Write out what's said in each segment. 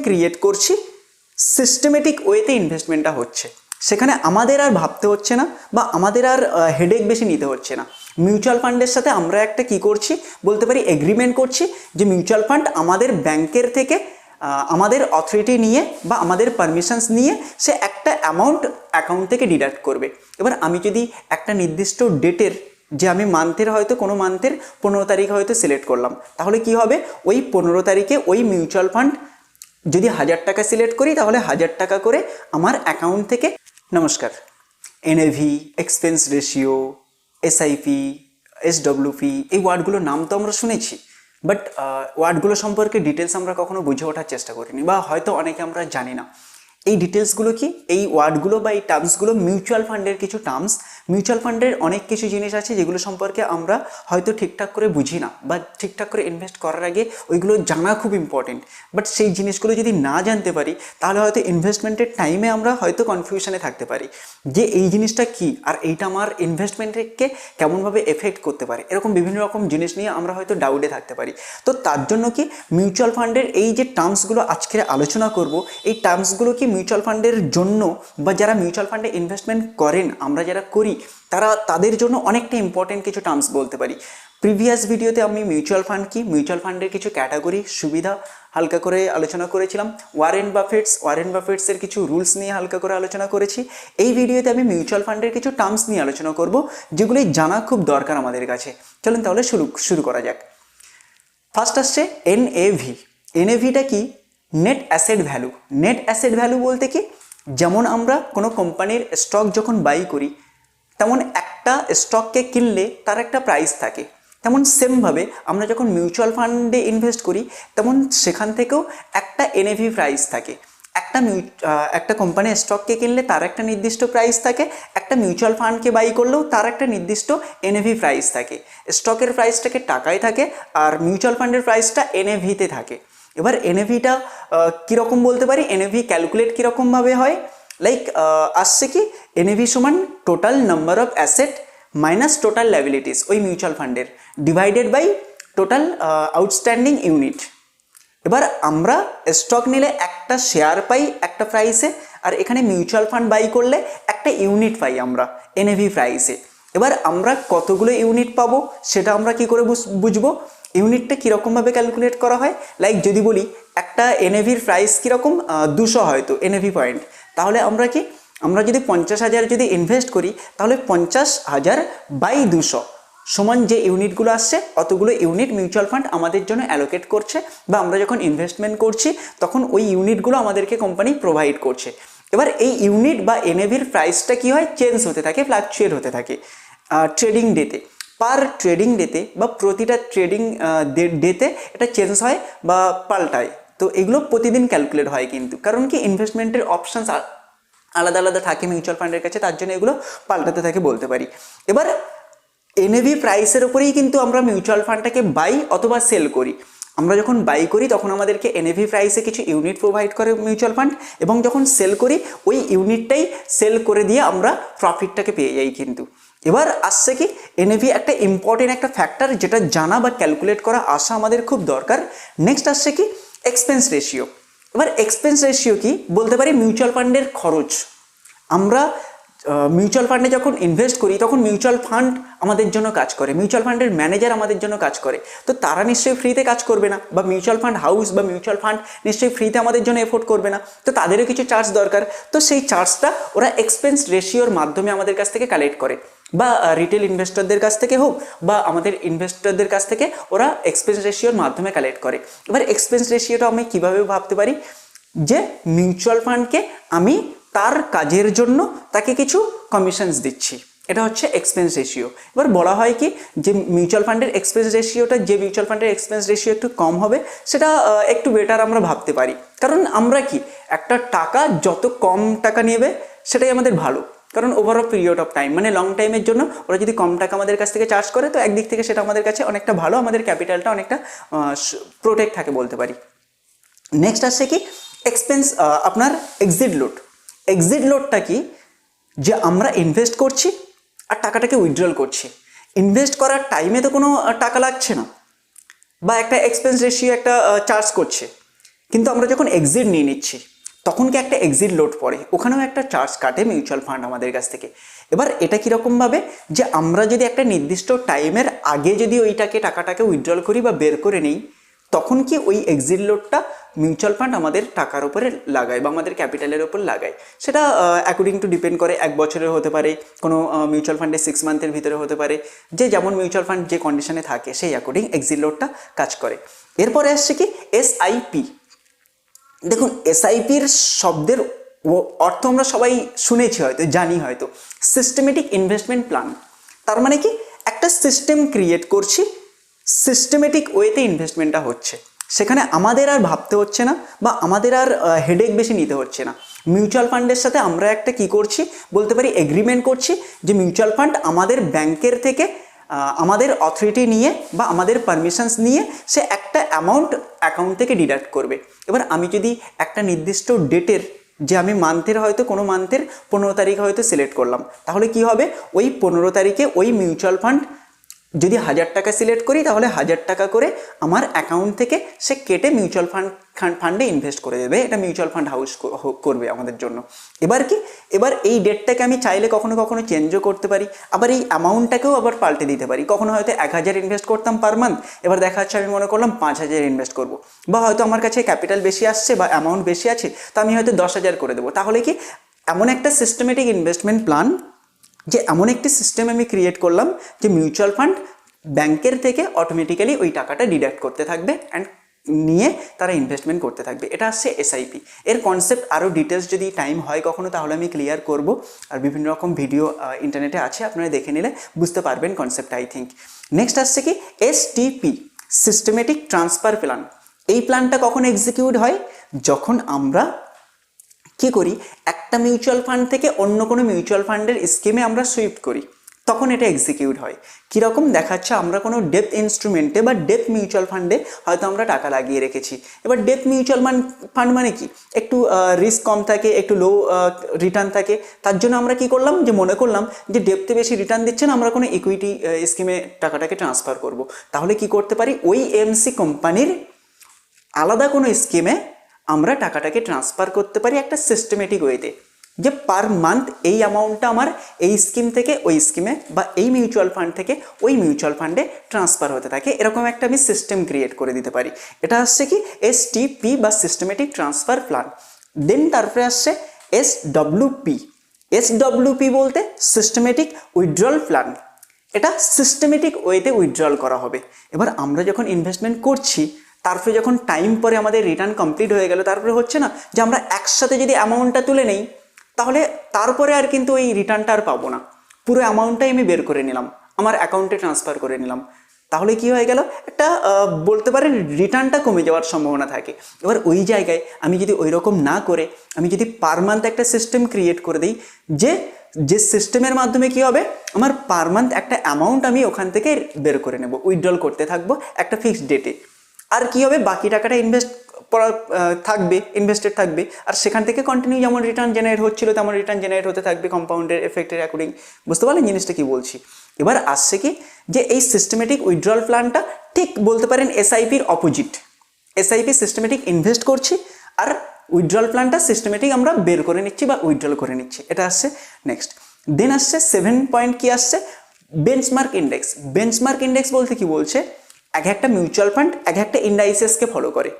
Create করছি, systematic ওয়েতে ইনভেস্টমেন্টটা হচ্ছে, সেখানে আমাদের আর ভাবতে হচ্ছে না বা আমাদের আর হেডেক বেশি নিতে হচ্ছে না। মিউচুয়াল ফান্ডের সাথে আমরা একটা কি করছি বলতে পারি, এগ্রিমেন্ট করছি যে মিউচুয়াল ফান্ড আমাদের ব্যাংকের থেকে আমাদের অথরিটি নিয়ে বা আমাদের পারমিশনস নিয়ে সে একটা অ্যামাউন্ট অ্যাকাউন্ট থেকে ডিডাক্ট করবে। এবার আমি যদি একটা নির্দিষ্ট ডেটের, যে আমি মান্থের হয়তো কোনো মান্থের 15 তারিখ হয়তো সিলেক্ট করলাম, তাহলে কি হবে, ওই 15 তারিখে ওই মিউচুয়াল ফান্ড যদি 1000 টাকা সিলেক্ট করি তাহলে 1000 টাকা করে আমার অ্যাকাউন্ট থেকে, নমস্কার, এনএভি, এক্সপেন্স রেশিও, এসআইপি, এসডব্লিউপি, এই ওয়ার্ডগুলোর নাম তো আমরা শুনেছি, বাট ওয়ার্ডগুলো সম্পর্কে ডিটেলস আমরা কখনো বুঝে ওঠার চেষ্টা করিনি বা হয়তো অনেকে আমরা জানি না। এই ডিটেলসগুলো কি, এই ওয়ার্ডগুলো বা এই টার্মসগুলো মিউচুয়াল ফান্ডের কিছু টার্মস। মিউচুয়াল ফান্ডের অনেক কিছু জিনিস আছে যেগুলো সম্পর্কে আমরা হয়তো ঠিকঠাক করে বুঝি না বা ঠিকঠাক করে ইনভেস্ট করার আগে ওইগুলো জানা খুব ইম্পর্টেন্ট। বাট সেই জিনিসগুলো যদি না জানতে পারি তাহলে হয়তো ইনভেস্টমেন্টের টাইমে আমরা হয়তো কনফিউশনে থাকতে পারি যে এই জিনিসটা কি আর এইটা আমার ইনভেস্টমেন্টকে কেমনভাবে এফেক্ট করতে পারে, এরকম বিভিন্ন রকম জিনিস নিয়ে আমরা হয়তো ডাউটে থাকতে পারি। তো তার জন্য কি মিউচুয়াল ফান্ডের এই যে টার্মসগুলো আজকে আলোচনা করব, এই টার্মসগুলো কি মিউচুয়াল ফান্ডের জন্য বা যারা মিউচুয়াল ফান্ডে ইনভেস্টমেন্ট করেন, আমরা যারা করি, তাদের জন্য অনেকটা ইম্পর্টেন্ট কিছু টার্মস বলতে পারি। প্রিভিয়াস ভিডিওতে আমি মিউচুয়াল ফান্ড কি, মিউচুয়াল ফান্ডের কিছু ক্যাটাগরি, সুবিধা হালকা করে আলোচনা করেছিলাম। ওয়ারেন বাফেটসের কিছু রুলস নিয়ে হালকা করে আলোচনা করেছি। এই ভিডিওতে আমি মিউচুয়াল ফান্ডের কিছু টার্মস নিয়ে আলোচনা করব যেগুলি জানা খুব দরকার আমাদের কাছে। চলুন তাহলে শুরু করা যাক। ফার্স্ট আসছে এনএভি। এনএভিটা কি? Net asset value. Net asset value বলতে কি, যেমন আমরা কোনো কোম্পানির স্টক যখন বাই করি, তেমন একটা স্টককে কিনলে তার একটা প্রাইস থাকে, তেমন সেমভাবে আমরা যখন মিউচুয়াল ফান্ডে ইনভেস্ট করি তেমন সেখান থেকেও একটা এনএভি প্রাইস থাকে। একটা কোম্পানির স্টককে কিনলে তার একটা নির্দিষ্ট প্রাইস থাকে, একটা মিউচুয়াল ফান্ডকে বাই করলেও তার একটা নির্দিষ্ট এনএভি প্রাইস থাকে। স্টকের প্রাইসটাকে টাকায় থাকে আর মিউচুয়াল ফান্ডের প্রাইসটা এনএভিতে থাকে। এবার এনএভিটা কীরকম বলতে পারি, এনএভি ক্যালকুলেট কীরকমভাবে হয়, লাইক আসছে কি, এনএভি সমান total number of asset minus total liabilities ওই মিউচুয়াল ফান্ডের, divided by total outstanding unit. এবার আমরা স্টক নিলে একটা শেয়ার পাই একটা প্রাইসে, আর এখানে মিউচুয়াল ফান্ড বাই করলে একটা ইউনিট পাই আমরা এনএভি প্রাইসে। এবার আমরা কতগুলো ইউনিট পাবো সেটা আমরা কি করে বুঝবো? ইউনিটটা কীরকমভাবে ক্যালকুলেট করা হয়, লাইক যদি বলি একটা এনএভির প্রাইস কীরকম 200 হয়তো এনএভি পয়েন্ট, তাহলে আমরা যদি 50,000 যদি ইনভেস্ট করি তাহলে 50,000 বাই 200 সমান যে ইউনিটগুলো আসছে অতগুলো ইউনিট মিউচুয়াল ফান্ড আমাদের জন্য অ্যালোকেট করছে, বা আমরা যখন ইনভেস্টমেন্ট করছি তখন ওই ইউনিটগুলো আমাদেরকে কোম্পানি প্রোভাইড করছে। এবার এই ইউনিট বা এনএভির প্রাইসটা কি হয়, চেঞ্জ হতে থাকে, ফ্লাকচুয়েট হতে থাকে ট্রেডিং ডেতে। পার ট্রেডিং ডেতে বা প্রতিটা ট্রেডিং ডেতে এটা চেঞ্জ হয় বা পাল্টায়। তো এগুলো প্রতিদিন ক্যালকুলেট হয় কিন্তু, কারণ কি ইনভেস্টমেন্টের অপশানস আলাদা আলাদা থাকে মিউচুয়াল ফান্ডের কাছে, তার জন্য এগুলো পাল্টাতে থাকে বলতে পারি। এবার এনএভি প্রাইসের উপরেই কিন্তু আমরা মিউচুয়াল ফান্ডটাকে বাই অথবা সেল করি। আমরা যখন বাই করি তখন আমাদেরকে এনএভি প্রাইসে কিছু ইউনিট প্রোভাইড করে মিউচুয়াল ফান্ড, এবং যখন সেল করি ওই ইউনিটটাই সেল করে দিয়ে আমরা প্রফিটটাকে পেয়ে যাই কিন্তু। এবার আসছে কি, এনএভি একটা ইম্পর্টেন্ট একটা ফ্যাক্টর যেটা জানা বা ক্যালকুলেট করা আসা আমাদের খুব দরকার। নেক্সট আসছে কি, এক্সপেন্স রেশিও। এবার এক্সপেন্স রেশিও কি বলতে পারি, মিউচুয়াল ফান্ডের খরচ। আমরা মিউচুয়াল ফান্ডে যখন ইনভেস্ট করি তখন মিউচুয়াল ফান্ড আমাদের জন্য কাজ করে, মিউচুয়াল ফান্ডের ম্যানেজার আমাদের জন্য কাজ করে। তো তারা নিশ্চয়ই ফ্রিতে কাজ করবে না, বা মিউচুয়াল ফান্ড হাউস বা মিউচুয়াল ফান্ড নিশ্চয়ই ফ্রিতে আমাদের জন্য এফোর্ড করবে না, তো তাদেরও কিছু চার্জ দরকার। তো সেই চার্জটা ওরা এক্সপেন্স রেশিওর মাধ্যমে আমাদের কাছ থেকে কালেক্ট করে, বা রিটেল ইনভেস্টরদের কাছ থেকে হোক বা আমাদের ইনভেস্টরদের কাছ থেকে ওরা এক্সপেন্স রেশিওর মাধ্যমে কালেক্ট করে। এবার এক্সপেন্স রেশিওটা আমি কীভাবে ভাবতে পারি, যে মিউচুয়াল ফান্ডকে আমি তার কাজের জন্য তাকে কিছু কমিশনস দিচ্ছি, এটা হচ্ছে এক্সপেন্স রেশিও। এবার বলা হয় কি, যে মিউচুয়াল ফান্ডের এক্সপেন্স রেশিওটা, যে মিউচুয়াল ফান্ডের এক্সপেন্স রেশিও একটু কম হবে সেটা একটু বেটার আমরা ভাবতে পারি, কারণ আমরা কি একটা টাকা যত কম টাকা নেবে সেটাই আমাদের ভালো, কারণ over O period of time মানে লং টাইমের জন্য ওরা যদি কম টাকা আমাদের কাছ থেকে চার্জ করে তো একদিক থেকে সেটা আমাদের কাছে অনেকটা ভালো, আমাদের ক্যাপিটালটা অনেকটা প্রোটেক্ট থাকে বলতে পারি। নেক্সট আসছে কি, এক্সপেন্স আপনার এক্সিট লোড। এক্সিট লোডটা কি, যে আমরা ইনভেস্ট করছি আর টাকাটাকে উইথড্রল করছি। ইনভেস্ট করার টাইমে তো কোনো টাকা লাগছে না, বা একটা এক্সপেন্স রেশিও একটা চার্জ করছে, কিন্তু আমরা যখন এক্সিট নিয়ে নিচ্ছি তখন কি একটা এক্সিট লোড পড়ে, ওখানেও একটা চার্জ কাটে মিউচুয়াল ফান্ড আমাদের কাছ থেকে। এবার এটা কীরকমভাবে, যে আমরা যদি একটা নির্দিষ্ট টাইমের আগে যদি ওইটাকে টাকাটাকে উইথড্রল করি বা বের করে নিই, তখন কি ওই এক্সিট লোডটা মিউচুয়াল ফান্ড আমাদের টাকার উপরে লাগায় বা আমাদের ক্যাপিটালের উপর লাগায়। সেটা অ্যাকর্ডিং টু ডিপেন্ড করে, 1 বছরের হতে পারে, কোনো মিউচুয়াল ফান্ডে 6 মান্থের ভিতরে হতে পারে, যে যেমন মিউচুয়াল ফান্ড যে কন্ডিশনে থাকে সেই অ্যাকর্ডিং এক্সিট লোডটা কাজ করে। এরপরে আসছে কি এসআইপি। দেখুন এসআইপির শব্দের অর্থ আমরা সবাই শুনেছি, হয়তো জানি, হয়তো সিস্টেমেটিক ইনভেস্টমেন্ট প্ল্যান। তার মানে কি একটা সিস্টেম ক্রিয়েট করছি, সিস্টেমেটিক ওয়েতে ইনভেস্টমেন্টটা হচ্ছে, সেখানে আমাদের আর ভাবতে হচ্ছে না বা আমাদের আর হেডেক বেশি নিতে হচ্ছে না। মিউচুয়াল ফান্ডের সাথে আমরা একটা কি করছি বলতে পারি, এগ্রিমেন্ট করছি যে মিউচুয়াল ফান্ড আমাদের ব্যাংকের থেকে আমাদের অথরিটি নিয়ে বা আমাদের পারমিশনস নিয়ে সে একটা অ্যামাউন্ট অ্যাকাউন্ট থেকে ডিডাক্ট করবে। এবার আমি যদি একটা নির্দিষ্ট ডেটের, যে আমি মান্থের হয়তো কোনো মান্থের 15 তারিখ হয়তো সিলেক্ট করলাম, তাহলে কি হবে, ওই 15 তারিখে ওই মিউচুয়াল ফান্ড যদি 1000 টাকা সিলেক্ট করি তাহলে 1000 টাকা করে আমার অ্যাকাউন্ট থেকে সে কেটে মিউচুয়াল ফান্ডে ইনভেস্ট করে দেবে। এটা মিউচুয়াল ফান্ড হাউস করবে আমাদের জন্য। এবার কি, এবার এই ডেটটাকে আমি চাইলে কখনো কখনো চেঞ্জও করতে পারি, আবার এই অ্যামাউন্টটাকেও আবার পাল্টে দিতে পারি। কখনো হয়তো 1000 ইনভেস্ট করতাম পার মান্থ, এবার দেখা যাচ্ছে আমি মনে করলাম 5000 ইনভেস্ট করবো, বা হয়তো আমার কাছে ক্যাপিটাল বেশি আসছে বা অ্যামাউন্ট বেশি আছে, তো আমি হয়তো 10,000 করে দেবো। তাহলে কি এমন একটা সিস্টেমেটিক ইনভেস্টমেন্ট প্ল্যান, যে এমন একটি সিস্টেম আমি ক্রিয়েট করলাম যে মিউচুয়াল ফান্ড ব্যাংকের থেকে অটোমেটিক্যালি ওই টাকাটা ডিডাক্ট করতে থাকবে অ্যান্ড নিয়ে তারা ইনভেস্টমেন্ট করতে থাকবে। এটা আসছে এসআইপি। এর কনসেপ্ট আরও ডিটেলস যদি টাইম হয় কখনো তাহলে আমি ক্লিয়ার করব, আর বিভিন্ন রকম ভিডিও ইন্টারনেটে আছে, আপনারা দেখে নিলে বুঝতে পারবেন কনসেপ্টটা আই থিঙ্ক। নেক্সট আসছে কি এসটিপি, সিস্টেমেটিক ট্রান্সফার প্ল্যান। এই প্ল্যানটা কখন এক্সিকিউট হয়, যখন আমরা কি করি, একটা মিউচুয়াল ফান্ড থেকে অন্য কোনো মিউচুয়াল ফান্ডের স্কিমে আমরা সুইফট করি, তখন এটা এক্সিকিউট হয়। কীরকম দেখাচ্ছে, আমরা কোনো ডেপ্থ ইনস্ট্রুমেন্টে বা ডেপ্থ মিউচুয়াল ফান্ডে হয়তো আমরা টাকা লাগিয়ে রেখেছি। এবার ডেপ্থ মিউচুয়াল ফান্ড মানে কি, একটু রিস্ক কম থাকে, একটু লো রিটার্ন থাকে, তার জন্য আমরা কি করলাম, যে মনে করলাম যে ডেপ্থে বেশি রিটার্ন দিচ্ছে না, আমরা কোনো ইকুইটি স্কিমে টাকাটাকে ট্রান্সফার করব। তাহলে কি করতে পারি, ওই এমসি কোম্পানির আলাদা কোনো স্কিমে আমরা টাকাটাকে ট্রান্সফার করতে পারি একটা সিস্টেমেটিক ওয়েতে, যে পার মান্থ এই অ্যামাউন্টটা আমার এই স্কিম থেকে ওই স্কিমে বা এই মিউচুয়াল ফান্ড থেকে ওই মিউচুয়াল ফান্ডে ট্রান্সফার হতে থাকে। এরকম একটা আমি সিস্টেম ক্রিয়েট করে দিতে পারি। এটা আসছে কি এসটিপি বা সিস্টেমেটিক ট্রান্সফার প্ল্যান। দেন তারপরে আসছে এসডব্লিউপি। এসডব্লিউপি বলতে সিস্টেমেটিক উইথড্রল প্ল্যান। এটা সিস্টেমেটিক ওয়েতে উইথড্রল করা হবে। এবার আমরা যখন ইনভেস্টমেন্ট করছি, তারপরে যখন টাইম পরে আমাদের রিটার্ন কমপ্লিট হয়ে গেল, তারপরে হচ্ছে না যে আমরা একসাথে যদি অ্যামাউন্টটা তুলে নেই, তাহলে তারপরে আর কিন্তু ওই রিটার্নটা আর পাবো না। পুরো অ্যামাউন্টটাই আমি বের করে নিলাম, আমার অ্যাকাউন্টে ট্রান্সফার করে নিলাম, তাহলে কি হয়ে গেল, একটা বলতে পারেন রিটার্নটা কমে যাওয়ার সম্ভাবনা থাকে। এবার ওই জায়গায় আমি যদি ওই রকম না করে আমি যদি পার মান্থ একটা সিস্টেম ক্রিয়েট করে দিই, যে সিস্টেমের মাধ্যমে কি হবে, আমার পার মান্থ একটা অ্যামাউন্ট আমি ওখান থেকে বের করে নেব, উইথড্রল করতে থাকবো একটা ফিক্সড ডেটে। আর কি হবে, বাকি টাকাটা ইনভেস্ট করা থাকবে, ইনভেস্টেড থাকবে, আর সেখান থেকে কন্টিনিউ যেমন রিটার্ন জেনারেট হচ্ছিল তেমন রিটার্ন জেনারেট হতে থাকবে কম্পাউন্ডের এফেক্টের অ্যাকর্ডিং। বুঝতে পারলেন জিনিসটা কি বলছি? এবার আসছে কি, যে এই সিস্টেমেটিক উইথড্রল প্ল্যানটা ঠিক বলতে পারেন এসআইপির অপোজিট। এসআইপি সিস্টেমেটিক ইনভেস্ট করছি, আর উইথড্রল প্ল্যানটা সিস্টেমেটিক আমরা বের করে নিচ্ছি বা উইথড্রল করে নিচ্ছি। এটা আসছে নেক্সট। দেন আসছে 7 পয়েন্ট, কি আসছে, বেঞ্চমার্ক ইন্ডেক্স। বেঞ্চমার্ক ইন্ডেক্স বলতে কি বলছে, এক একটা মিউচুয়াল ফান্ড এক একটা ইন্ডাইসেসকে ফলো করে।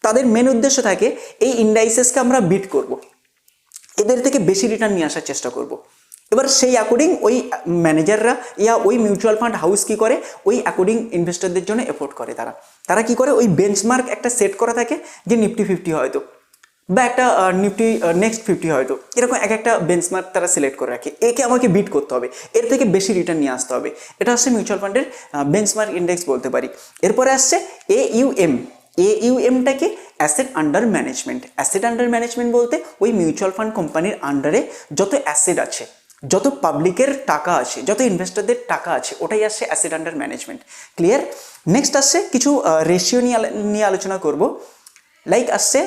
তাদের মেন উদ্দেশ্য থাকে এই ইন্ডাইসেসকে আমরা বিট করব, এদের থেকে বেশি রিটার্ন নিয়ে আসার চেষ্টা করব। এবার সেই অ্যাকর্ডিং ওই ম্যানেজাররা ইয়া ওই মিউচুয়াল ফান্ড হাউস কি করে, ওই অ্যাকর্ডিং ইনভেস্টরদের জন্য এফোর্ট করে। তারা কি করে, ওই বেঞ্চমার্ক একটা সেট করা থাকে, যে নিফটি 50 হয়তো, বা একটা নিফটি নেক্সট 50 হয়তো, এরকম এক একটা বেঞ্চমার্ক তারা সিলেক্ট করে রাখে, একে আমাকে বিট করতে হবে, এর থেকে বেশি রিটার্ন নিয়ে আসতে হবে। এটা হচ্ছে মিউচুয়াল ফান্ডের বেঞ্চমার্ক ইন্ডেক্স বলতে পারি। এরপরে আসছে AUM। AUMটা কি, asset under management. Asset under management বলতে ওই মিউচুয়াল ফান্ড কোম্পানির আন্ডারে যত অ্যাসেট আছে, যত পাবলিকের টাকা আছে, যত ইনভেস্টরদের টাকা আছে, ওটাই আসছে asset under management. Clear? Next আসছে কিছু রেশিও নিয়ে আলোচনা করব। লাইক আসছে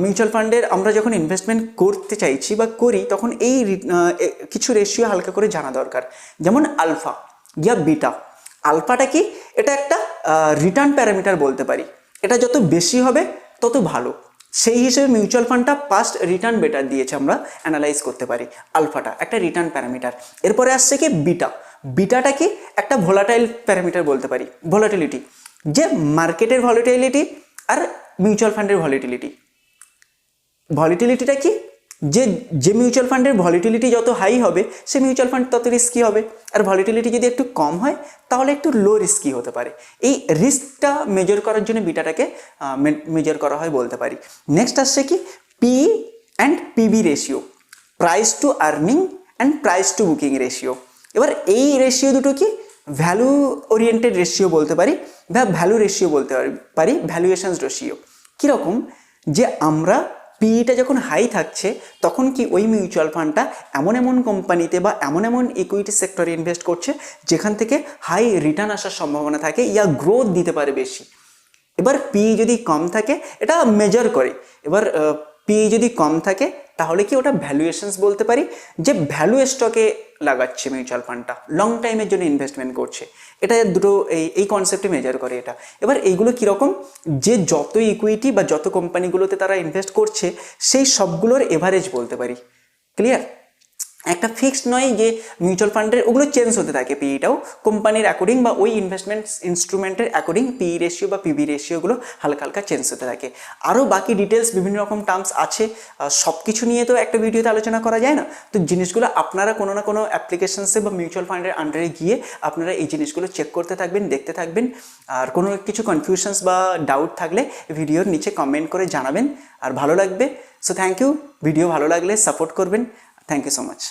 মিউচুয়াল ফান্ডের আমরা যখন ইনভেস্টমেন্ট করতে চাইছি বা করি, তখন এই কিছু রেশিও হালকা করে জানা দরকার। যেমন আলফা ইয়া বিটা। আলফাটা কি, এটা একটা রিটার্ন প্যারামিটার বলতে পারি। এটা যত বেশি হবে তত ভালো। সেই হিসেবে মিউচুয়াল ফান্ডটা পাস্ট রিটার্ন বেটার দিয়েছে, আমরা অ্যানালাইজ করতে পারি। আলফাটা একটা রিটার্ন প্যারামিটার। এরপরে আসছে কি বিটা। বিটাটা কি একটা ভোলাটাইল প্যারামিটার বলতে পারি, ভোলাটিলিটি, যে মার্কেটের ভলিটিলিটি আর মিউচুয়াল ফান্ডের ভলিটিলিটি। ভলিটিলিটিটা কি, যে যে মিউচুয়াল ফান্ডের ভলিটিলিটি যত হাই হবে সে মিউচুয়াল ফান্ড তত রিস্কি হবে, আর ভলিটিলিটি যদি একটু কম হয় তাহলে একটু লো রিস্কি হতে পারে। এই রিস্কটা মেজার করার জন্য বিটাটাকে মেজার করা হয় বলতে পারি। নেক্সট আসছে কি P and PB ratio, price to earning and price to booking ratio. এবার এই রেশিও দুটো কি ভ্যালু ওরিয়েন্টেড রেশিও বলতে পারি বা ভ্যালু রেশিও বলতে পারি, ভ্যালুয়েশনস রেশিও। কীরকম, যে আমরা পিইটা যখন হাই থাকছে তখন কি ওই মিউচুয়াল ফান্ডটা এমন এমন কোম্পানিতে বা এমন এমন ইকুইটি সেক্টরে ইনভেস্ট করছে যেখান থেকে হাই রিটার্ন আসার সম্ভাবনা থাকে, ইয়া গ্রোথ দিতে পারে বেশি। এবার পিই যদি কম থাকে এটা মেজার করে। এবার পিই যদি কম থাকে তাহলে কি ওটা ভ্যালুয়েশনস বলতে পারি, যে ভ্যালু স্টকে লাগাচ্ছে মিউচুয়াল ফান্ডটা, লং টাইমের জন্য ইনভেস্টমেন্ট করছে। এটা দুটো এই কনসেপ্টে মেজার করে এটা। এবার এইগুলো কীরকম, যে যত ইকুইটি বা যত কোম্পানিগুলোতে তারা ইনভেস্ট করছে সেই সবগুলোর এভারেজ বলতে পারি। ক্লিয়ার? একটা ফিক্সড নয় যে মিউচুয়াল ফান্ডের, ওগুলো চেঞ্জ হতে থাকে। পিইটাও কোম্পানির অ্যাকর্ডিং বা ওই ইনভেস্টমেন্ট ইনস্ট্রুমেন্টের অ্যাকর্ডিং পিই রেশিও বা পিবি রেশিওগুলো হালকা হালকা চেঞ্জ হতে থাকে। আরও বাকি ডিটেলস বিভিন্ন রকম টার্মস আছে, সব কিছু নিয়ে তো একটা ভিডিওতে আলোচনা করা যায় না। তো জিনিসগুলো আপনারা কোনো না কোনো অ্যাপ্লিকেশনসে বা মিউচুয়াল ফান্ডের আন্ডারে গিয়ে আপনারা এই জিনিসগুলো চেক করতে থাকবেন, দেখতে থাকবেন। আর কোনো কিছু কনফিউশনস বা ডাউট থাকলে ভিডিওর নিচে কমেন্ট করে জানাবেন, আর ভালো লাগবে। So thank you. ভিডিও ভালো লাগলে সাপোর্ট করবেন। Thank you so much.